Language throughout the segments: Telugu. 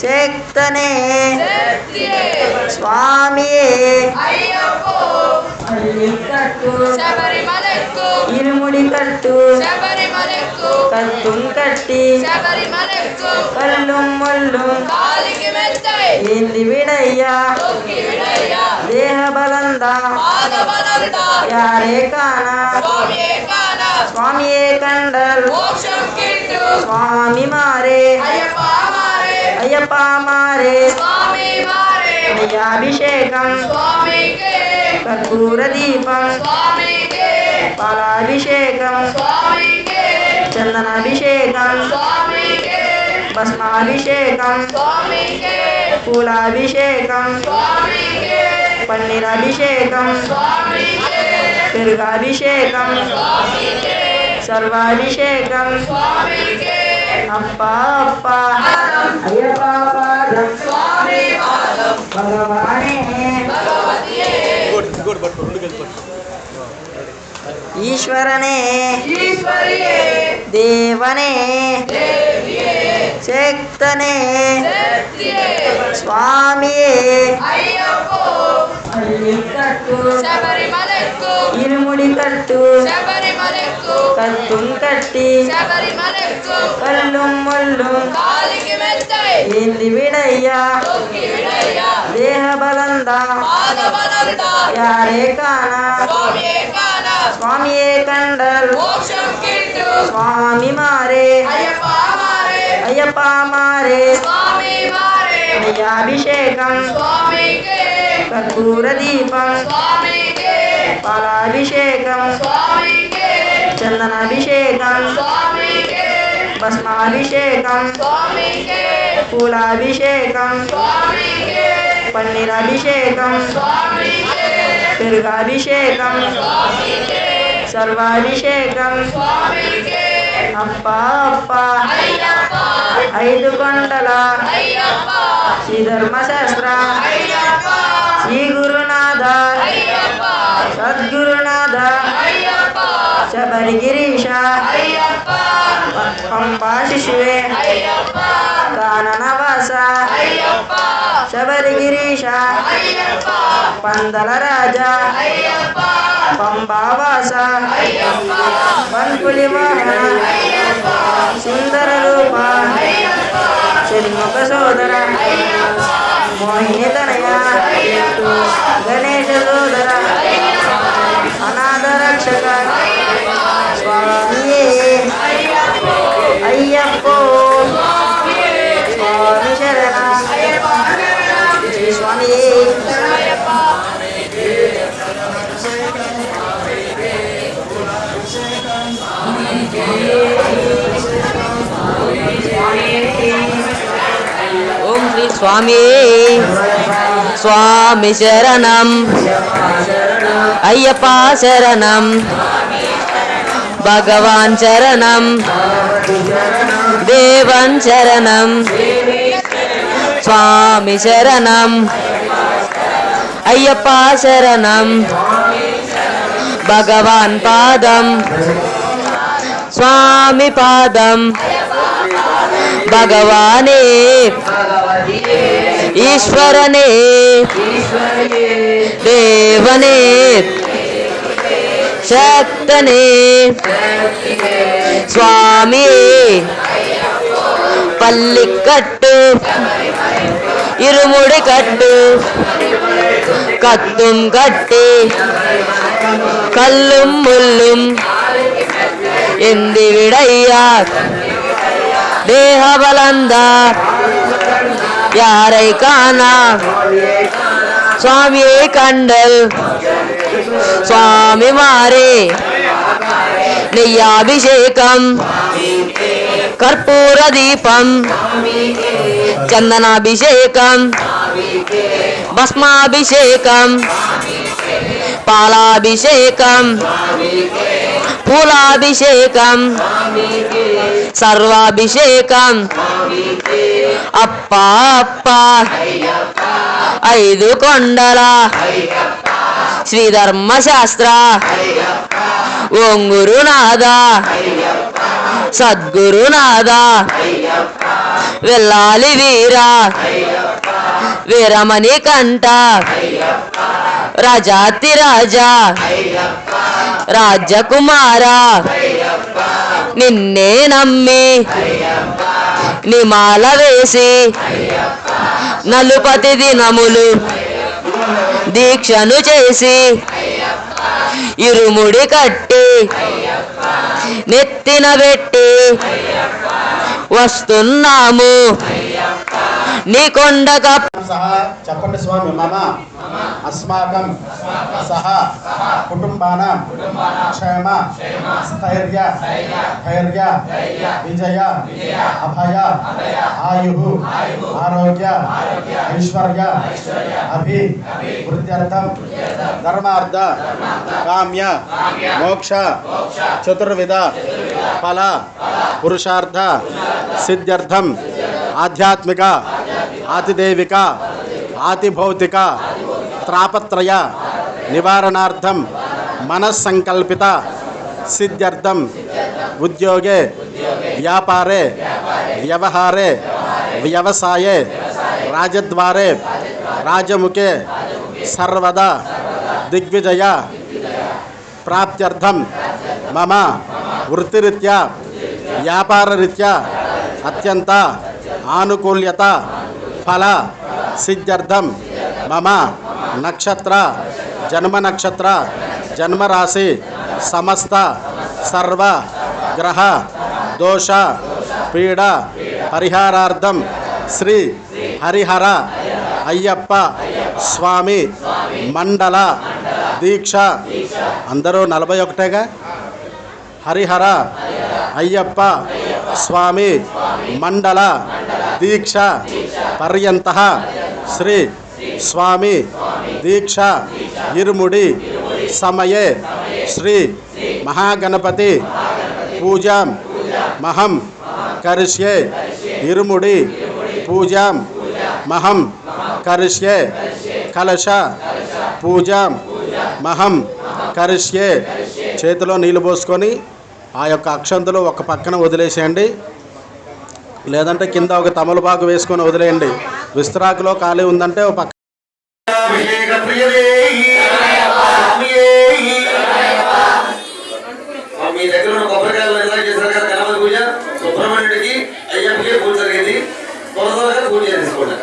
శక్తనే స్వామియే ఇరుముడి కట్టు కత్తుం కట్టి కళ్ళు ముళ్ళు ఏంది విడయ్యా దేహ బలందా యారే కానా స్వామియే కండల్ స్వామి మారే అయ్యప్ప మారే అభిషేకం కర్పూర దీపం పాలాభిషేకం చందనాభిషేకం భస్మాభిషేకం పూలాభిషేకం పన్నీరాభిషేకం పెరుగాభిషేకం సర్వాభిషేకం అప్ప అప్ప అయ్యప్ప పాదం భగవానే ఈశ్వరనే దేవనే శక్తనే స్వామియే ఇరుముడి కట్టు కత్తుం కట్టి కళ్ళు ముళ్ళు ఏంది విడయ్యా దేహ బలందా యారే కానా స్వామియే కండల్ స్వామి మారే అయ్యప్ప మారే అభిషేకం కర్పూర దీపం పాలాభిషేకం చందనాభిషేకం భస్మాభిషేకం పూలాభిషేకం పన్నీరాభిషేకం పెరుగాభిషేకం సర్వాభిషేకం అప్ప అప్ప ఐదు కొండల శ్రీ ధర్మశాస్త్ర శ్రీ గురునాథ సద్గురునాథ శబరిగిరీశ పంపా శిశువే కాననవాస శబరిగిరీశ పందల రాజా పంబావాస పన్పులి వాహన సుందర రూప షణ్ముఖ సోదర మోహిని తనయ గణేశ సోదర అనాథ రక్షక స్వామియే అయ్యప్పో స్వామి శరణ శ్రీ స్వామియే ఓం శ్రీ స్వామి స్వామి శరణం అయ్యప్ప శరణం భగవాన్ శరణం దేవన్ శరణం స్వామి శరణం అయ్యప్ప శరణం భగవాన్ పాదం స్వామి పాదం భగవానే ఈశ్వరనే దేవనే శక్తనే స్వామి పల్లికట్టు ఇరుముడి కట్టు కత్తుం కట్టి కల్లుం ముల్లుం ఎంది విడయ్యా దేహ బలందా యారై కానా స్వామి కండల్ స్వామి మారే నెయ్యాభిషేకం కర్పూర దీపం చందనాభిషేకం భస్మాభిషేకం పాలాభిషేకం పూలాభిషేకం సర్వాభిషేకం అప్ప అప్ప ఐదు కొండల శ్రీ ధర్మశాస్త్ర ఓం గురునాథ సద్గురునాథ వెళ్ళాలి వీరా వీరమణి కంట రాజాతి రాజా రాజకుమార నిన్నే నమ్మి నిమాల వేసి నలుపతి దినములు దీక్షను చేసి ఇరుముడి కట్టి నెత్తిన పెట్టి వస్తున్నాము నీ కొండక సహ చెప్పండి స్వామి మమ అస్మాకం సహ కుటుంబానాం క్షేమ స్థైర్య ధైర్య విజయ అభయ ఆయు ఆరోగ్య ఐశ్వర్య అభివృద్ధ్యర్థం ధర్మార్థ కామ్య మోక్ష చతుర్విధ ఫల పురుషార్థ సిద్ధ్యర్థం ఆధ్యాత్మిక ఆతిదేవిక ఆతిభౌతిక త్రాపత్రయ నివారణార్థం మనస్సంకల్పిత సిద్ధ్యర్థం ఉద్యోగే వ్యాపారే వ్యవహారే వ్యవసాయే రాజద్వారే రాజముఖే సర్వదా దిగ్విజయ ప్రాప్త్యర్థం మమ వృత్తిరీత్యా వ్యాపారరీత్యా అత్యంత ఆనుకూల్యత ఫల సిద్ధ్యర్థం మమ నక్షత్ర జన్మ నక్షత్ర జన్మరాశి సమస్త సర్వ గ్రహ దోష పీడ పరిహారార్థం శ్రీ హరిహర అయ్యప్ప స్వామి మండల దీక్ష అందరూ 41గా హరిహర అయ్యప్ప స్వామి మండల దీక్ష పర్యంత శ్రీ స్వామి దీక్ష ఇరుముడి సమయే శ్రీ మహాగణపతి పూజాం మహం కరిష్యే ఇరుముడి పూజాం మహం కరిష్యే కలశ పూజాం మహం కరిష్యే చేతిలో నీళ్లు పోసుకొని ఆ యొక్క అక్షంతులు ఒక పక్కన వదిలేసేయండి, లేదంటే కింద ఒక తమలపాకు వేసుకొని వదిలేయండి. విస్తరాకులో ఖాళీ ఉందంటే ఒక పక్క మీ దగ్గర ఉన్న కొబ్బరికాయలు ఎలా చేశారు కదా గణపతి పూజ, సుబ్రహ్మణ్యుడికి అయ్యప్పకి పూజ జరిగింది. త్వరగా పూజ చేసుకోండి.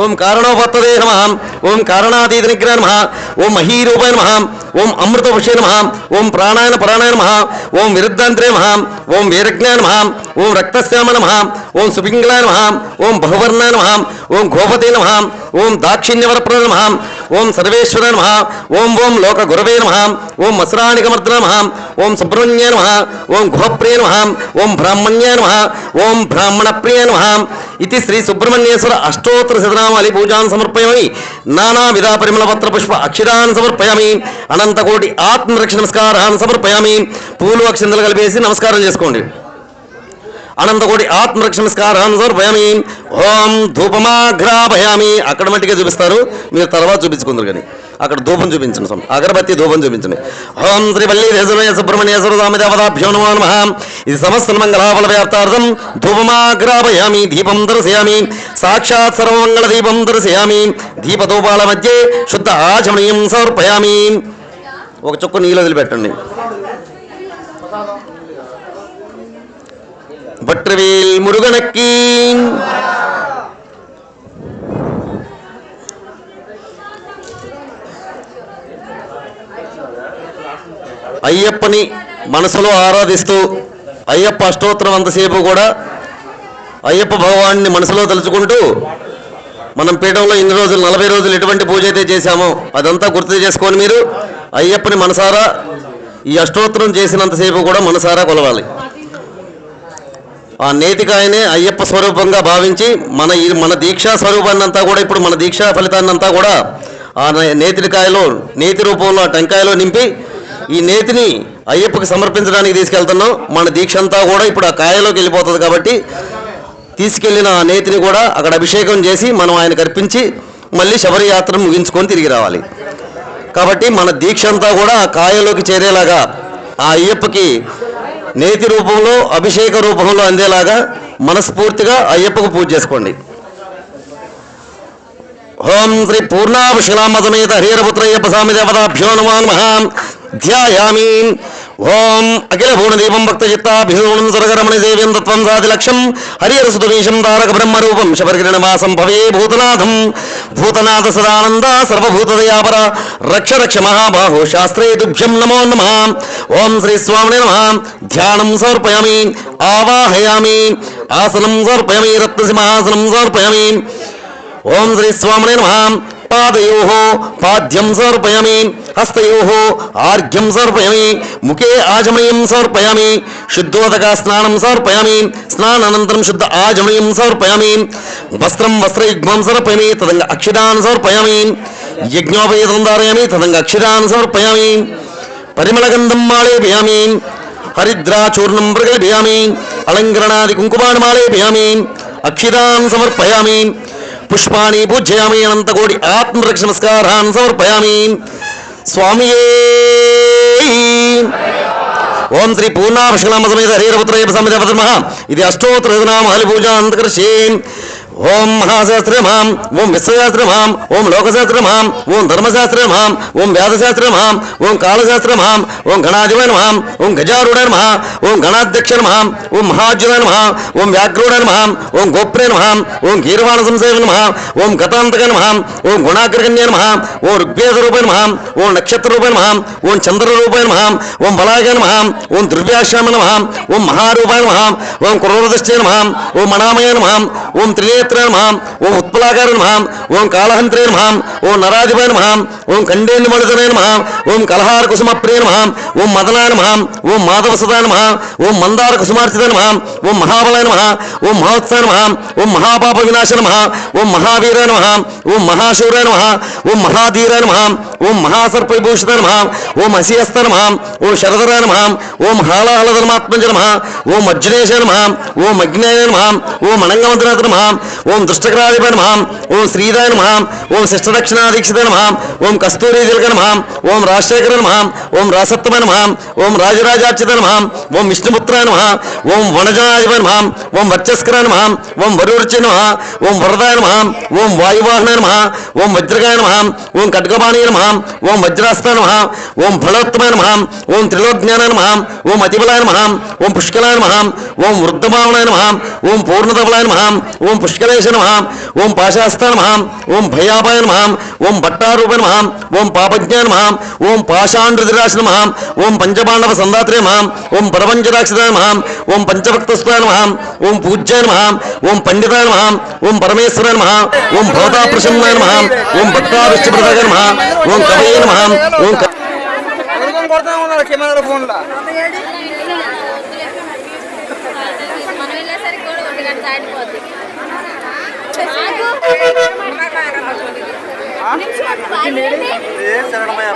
ఓం కారణోపత్తదే నమః, ఓం కారణాతీత నిగ్రహ నమః, ఓం మహీరూపాయ నమః, ఓం అమృతపుష్యే నమః, ఓం ప్రాణాయన పరాణాయ నమః, ఓం విరుద్ధాంతరే నమః, ఓం వీరజ్ఞాయ నమః, ఓం రక్తశ్యామ నమః, ఓం సుపింగళాయ నమః, ఓం బహువర్ణాయ నమః, ఓం గోపతే నమః, ఓం దాక్షిణ్యవరప్రద నమః, ఓం సర్వేశ్వర నమః, ఓం ఓం లోక గురవే నమః, ఓం మసరాణికమర్దన నమః, ఓం సుబ్రహ్మణ్యాయ నమః, ఓం గుహప్రియ నమః, ఓం బ్రాహ్మణ్యాయ నమః, ఓం బ్రాహ్మణప్రియ నమః. ఇది శ్రీ సుబ్రహ్మణ్యేశ్వర అష్టోత్తర శతనామాలి పూజాన్ సమర్పయామి. నానావిధ పరిమళ పత్ర పుష్ప అక్షరాన్ సమర్పయామి. అనంతకోటి ఆత్మరక్ష నమస్కారాన్ని సమర్పయామి. పూలు అక్షంతలు కలిపేసి నమస్కారం చేసుకోండి. అనంతకోటి ఆత్మరక్ష నమస్కారాన్ని సమర్పయామి. ఓం ధూపమాఘ్రాపయామి. అక్కడ మట్టిగా చూపిస్తారు, మీరు తర్వాత చూపించుకుందరు కానీ అక్కడ ధూపం చూపించండి, స్వామి అగరబత్తి ధూపం చూపించండి. ఓం శ్రీ వల్లీదేశ్వరయ సుబ్రహ్మణ్యేశ్వర స్వామి దేవతాభ్యో నమో నమః. ఇది సమస్త మంగళాఫల వ్యాప్తార్థం ధూపమాఘ్రాపయామి, దీపం దర్శయామి. సాక్షాత్ సర్వమంగళ దీపం దర్శయామి. దీపధూపాల మధ్య శుద్ధ ఆచమనీయం సమర్పయామి. ఒక చుక్క నీళ్ళు వదిలిపెట్టండి. భట్రవేల్ మురుగనక్కి. అయ్యప్పని మనసులో ఆరాధిస్తూ అయ్యప్ప అష్టోత్తరం అంతసేపు కూడా అయ్యప్ప భగవాన్ని మనసులో తలుచుకుంటూ మనం పీఠంలో ఇన్ని రోజులు 40 రోజులు ఎటువంటి పూజ అయితే చేశామో అదంతా గుర్తు చేసుకొని మీరు అయ్యప్పని మనసారా ఈ అష్టోత్తరం చేసినంతసేపు కూడా మనసారా కొలవాలి. ఆ నేతికాయనే అయ్యప్ప స్వరూపంగా భావించి మన దీక్షా స్వరూపాన్ని అంతా కూడా ఇప్పుడు మన దీక్షా ఫలితాన్ని అంతా కూడా ఆ నేతికాయలో నేతి రూపంలో ఆ టెంకాయలో నింపి ఈ నేతిని అయ్యప్పకి సమర్పించడానికి తీసుకెళ్తున్నాం. మన దీక్ష అంతా కూడా ఇప్పుడు ఆ కాయలోకి వెళ్ళిపోతుంది కాబట్టి తీసుకెళ్లిన ఆ నేతిని కూడా అక్కడ అభిషేకం చేసి మనం ఆయనకు అర్పించి మళ్ళీ శబరి యాత్రను ముగించుకొని తిరిగి రావాలి. కాబట్టి మన దీక్ష అంతా కూడా కాయలోకి చేరేలాగా ఆ అయ్యప్పకి నేతి రూపంలో అభిషేక రూపంలో అందేలాగా మనస్ఫూర్తిగా అయ్యప్పకు పూజ చేసుకోండి. ఓం శ్రీ పూర్ణాభిషలామతమేత హరిహరపుత్రయ్యప్ప స్వామి దేవతాభ్యో నమో నమః. ధ్యాయామి. ఓం అఖిల భువనదీపం భక్తచిత్తాభిషోణం సురగరమణి సేవ్యం తత్వం సాది లక్ష్యం హరిహరసుతమీశం తారక బ్రహ్మరూపం శబరికిరణవాసం భవే భూతనాథం. భూతనాథ సదానంద సర్వభూతదయాపర రక్ష రక్ష మహాబాహో శాస్త్రే తుభ్యం నమో నమః. ఓం శ్రీ స్వామినే నమః. ధ్యానం సమర్పయామి. ఆవాహయామి. ఆసనం సమర్పయామి. రత్నసింహాసనం సమర్పయామి. ఓం శ్రీ స్వామినే నమః. పాదయోః పాద్యం సమర్పయామి. హస్తయోః ఆర్ఘ్యం సమర్పయామి. ముఖే ఆచమనీయం సమర్పయామి. శుద్ధోదక స్నానం సమర్పయామి. స్నానానంతరం శుద్ధ ఆచమనీయం సమర్పయామి. వస్త్రం వస్త్రయుగ్మం సమర్పయామి. తదంగ అక్షిరాన్ సమర్పయామి. యజ్ఞోపేతం ధారయామి. తదంగ అక్షిరాన్ సమర్పయామి. పరిమళగంధం మాళేపయామి. హరిద్రాచూర్ణం ప్రగల్భయామి. అలంకరణాది కుంకుమాన్ మాళేపయామి. అక్షిరాన్ సమర్పయామి. పుష్పాణి పూజయామి. అనంతకోటి ఆత్మరక్ష నమస్కారాన్ సమర్పయామి. స్వామియే. ఓం శ్రీ పూర్ణాభిషలామతమేత హరిహరపుత్రయ్యప్ప స్వామి దేవతామః. ఇది అష్టోత్తర నామ హలి పూజ అంతకర్షే. ఓం మహాశాస్త్రమాం. ఓం విశ్వశాస్త్రమాం. ఓం లోకశాస్త్రమాం. ఓం ధర్మశాస్త్రమాం. ఓం వేదశాస్త్రమాం. ఓం కాళశాస్త్రమాం. ఓం గణాధిప నమః. ఓం గజారూఢ నమః. ఓం గణాధ్యక్ష నమః. ఓం మహాజ్యుత నమః. ఓం వ్యాఘ్రూఢ నమః. ఓం గోప్రే నమః. ఓం గీర్వాణ సంసేవ నమః. ఓం గతాంతక నమః. ఓం గుణాగ్రగణ్య నమః. ఓం ఋగ్వేద రూప నమః. ఓం నక్షత్ర రూప నమః. ఓం చంద్ర రూప నమః. ఓం బలాయ నమః. ఓం దుర్వ్యాశ్యామ నమః. ఓం మహారూపాయ నమః. ఓం క్రూరదృష్టే నమః. ఓం మణామయ నమః. ఓం త్రినేత్ర నమః. ఓం ఉత్పలాకార నమః. ఓం కాళహంత్రే నమః. ఓం నరాధిపయ నమః. ఓం కండేందుమళితనే నమః. ఓం కలహార కుసుమప్రియ నమః. ఓం మదనాయ నమః. ఓం మాధవసుతాయ నమః. ఓం మందార కుసుమార్చిత నమః. ఓం మహాబలాయ నమః. ఓం మహోత్సాయ నమః. ఓం మహాపాప వినాశ నమః. ఓం మహావీరాయ నమః. ఓం మహాశూరాయ నమః. ఓం మహాధీరాయ నమః. ఓం మహాసర్ప విభూషిత నమః. ఓం అసిహస్త నమః. ఓం శరధరాయ నమః. ఓం హాలాహలధర్మాత్మజ నమః. ఓం అర్జునేశ నమః. ఓం అగ్నేయ నమః. ఓం అనంగమంత్రనాథ నమః. ఓం దుష్టగ్రాధిప నమః. ఓం శ్రీదాయ నమః. ఓం శిష్టదక్షిణాదీక్షిత నమః. ఓం కస్తూరి తిలక నమః. ఓం రాజశేఖర నమః. ఓం రాసత్తమ నమః. ఓం రాజరాజార్చిత నమః. ఓం విష్ణుపుత్రాయ నమః. ఓం వనజనాధిప నమః. ఓం వర్చస్కర నమః. ఓం వరుర్చి నమః. ఓం వరదాయ నమః. ఓం వాయువాహనాయ నమః. ఓం వజ్రగాయ నమః. ఓం ఖడ్గపాణీయ నమః. ఓం వజ్రాస్త్రాయ నమః. ఓం ఫలోత్తమాయ నమః. ఓం త్రిలోజ్ఞానాయ నమః. ఓం అతిబలాయ నమః. ఓం పుష్కలాయ నమః. ఓం వృద్ధభావనాయ నమః. ఓం పూర్ణతబలాయ నమః. ఓం పుష్కలేశ నమః. ఓం పాశాస్త నమః. ఓం భయాపాయ నమః. ఓం భట్టారూప నమః. ఓం పాపజ్ఞ నమః. ఓం పాషాండ్రుదిరాశ నమః. ఓం పంచపాండవ సందాత్రే నమః. ఓం పరపంచరాక్షితాయ నమః. ఓం పంచభక్తస్థాయ నమః. ఓం పూజ్యాయ నమః. ఓం పండితాయ నమః. ఓం పరమేశ్వరాయ నమః. ఓం భవతాప్రసన్నాయ నమః. ఓం భక్తావిష్టిప్రదాయ నమః. ఓం కవయే నమః. ఓం కొడతా ఉన్నారు కెమెరా ఫోన్లో. మనం వెళ్ళేసరికి కూడా 1 గంట దాటిపోద్ది. ఏ శరణమయ్య